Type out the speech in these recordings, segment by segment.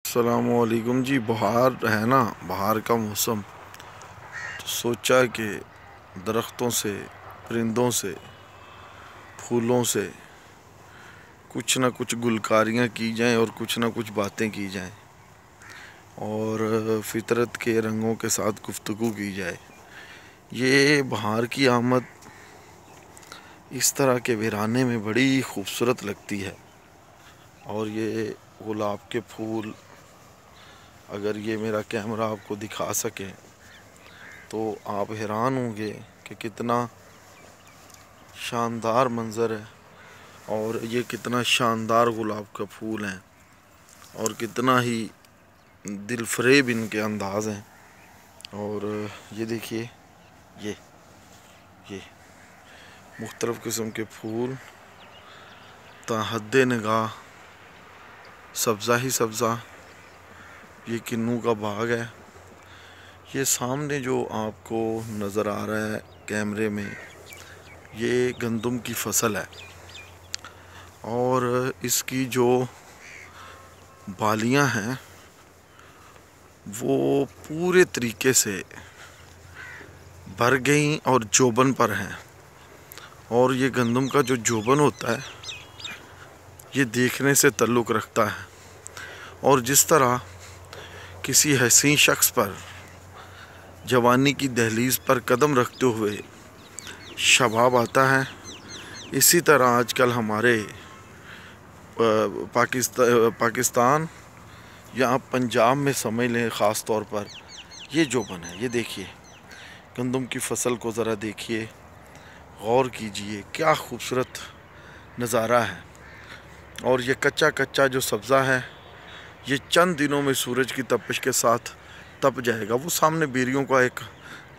अस्सलामुअलैकुम जी। बहार है ना, बहार का मौसम, तो सोचा कि दरख्तों से, परिंदों से, फूलों से कुछ ना कुछ गुलकारियाँ की जाएं और कुछ ना कुछ बातें की जाएं और फितरत के रंगों के साथ गुफ्तगू की जाए। ये बहार की आमद इस तरह के वीराने में बड़ी खूबसूरत लगती है। और ये गुलाब के फूल, अगर ये मेरा कैमरा आपको दिखा सके तो आप हैरान होंगे कि कितना शानदार मंज़र है और ये कितना शानदार गुलाब का फूल है और कितना ही दिलफरेब इनके अंदाज हैं। और ये देखिए, ये मुख्तलिफ़ किस्म के फूल, ताहद्दे निगाह सब्ज़ा ही सब्ज़ा। ये किन्नू का बाग है। ये सामने जो आपको नज़र आ रहा है कैमरे में, ये गंदम की फसल है और इसकी जो बालियां हैं वो पूरे तरीके से भर गई और जोबन पर हैं। और ये गंदम का जो जोबन होता है ये देखने से ताल्लुक़ रखता है। और जिस तरह किसी हसीन शख्स पर जवानी की दहलीज़ पर कदम रखते हुए शबाब आता है, इसी तरह आजकल हमारे पाकिस्तान या पंजाब में समझ लें, ख़ास तौर पर ये जोबन है। ये देखिए गंदम की फसल को ज़रा देखिए, गौर कीजिए, क्या खूबसूरत नज़ारा है। और ये कच्चा कच्चा जो सब्ज़ा है ये चंद दिनों में सूरज की तपिश के साथ तप जाएगा। वो सामने बेरियों का एक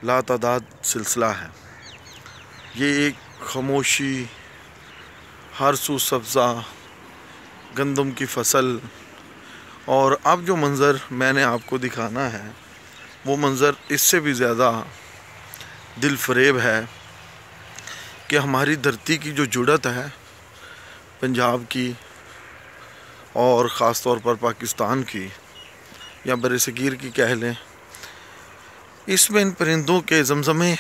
लातादाद सिलसिला है। ये एक खामोशी, हर सू सब्ज़ा, गंदम की फसल। और अब जो मंज़र मैंने आपको दिखाना है वो मंज़र इससे भी ज़्यादा दिल फरेब है कि हमारी धरती की जो जुड़त है पंजाब की और ख़ास तौर पर पाकिस्तान की या बरसगीर की कह लें, इसमें इन परिंदों के जमजमे,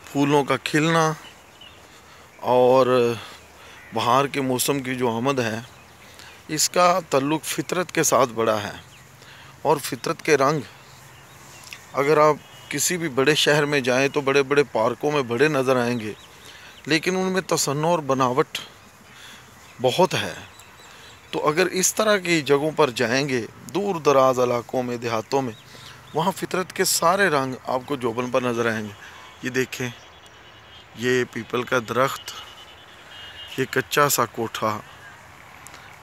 फूलों का खिलना और बहार के मौसम की जो आमद है, इसका ताल्लुक़ फितरत के साथ बड़ा है। और फितरत के रंग, अगर आप किसी भी बड़े शहर में जाएं तो बड़े बड़े पार्कों में बड़े नज़र आएंगे, लेकिन उनमें तसन्नुर और बनावट बहुत है। तो अगर इस तरह की जगहों पर जाएंगे, दूर दराज इलाकों में, देहातों में, वहाँ फितरत के सारे रंग आपको जोबन पर नज़र आएंगे। ये देखें, ये पीपल का दरख्त, ये कच्चा सा कोठा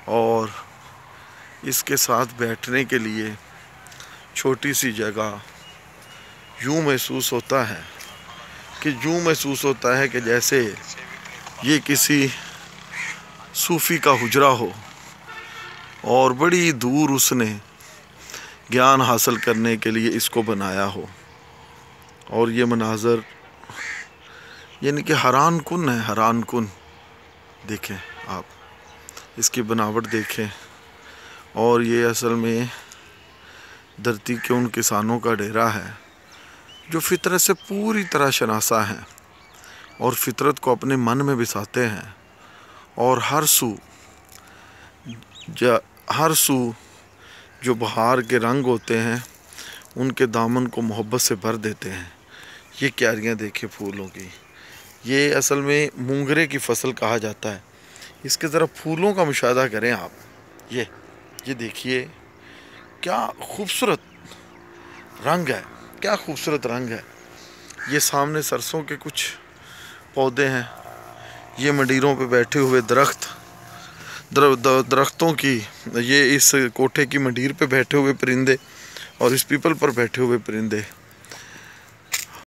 और इसके साथ बैठने के लिए छोटी सी जगह। यूँ महसूस होता है कि जैसे ये किसी सूफ़ी का हुजरा हो और बड़ी दूर उसने ज्ञान हासिल करने के लिए इसको बनाया हो। और ये मनाज़र यानी कि हैरान कुन है, हैरान कुन। देखें आप, इसकी बनावट देखें। और ये असल में धरती के उन किसानों का डेरा है जो फितरत से पूरी तरह शनासा हैं और फितरत को अपने मन में बसाते हैं और हर सू जो बहार के रंग होते हैं उनके दामन को मोहब्बत से भर देते हैं। ये क्यारियाँ देखें फूलों की, ये असल में मूंगरे की फसल कहा जाता है। इसके ज़रा फूलों का मुशाहदा करें आप। ये देखिए क्या खूबसूरत रंग है, क्या खूबसूरत रंग है। ये सामने सरसों के कुछ पौधे हैं। ये मंडीरों पे बैठे हुए दरख्तों की, ये इस कोठे की मंडीर पे बैठे हुए परिंदे और इस पीपल पर बैठे हुए परिंदे।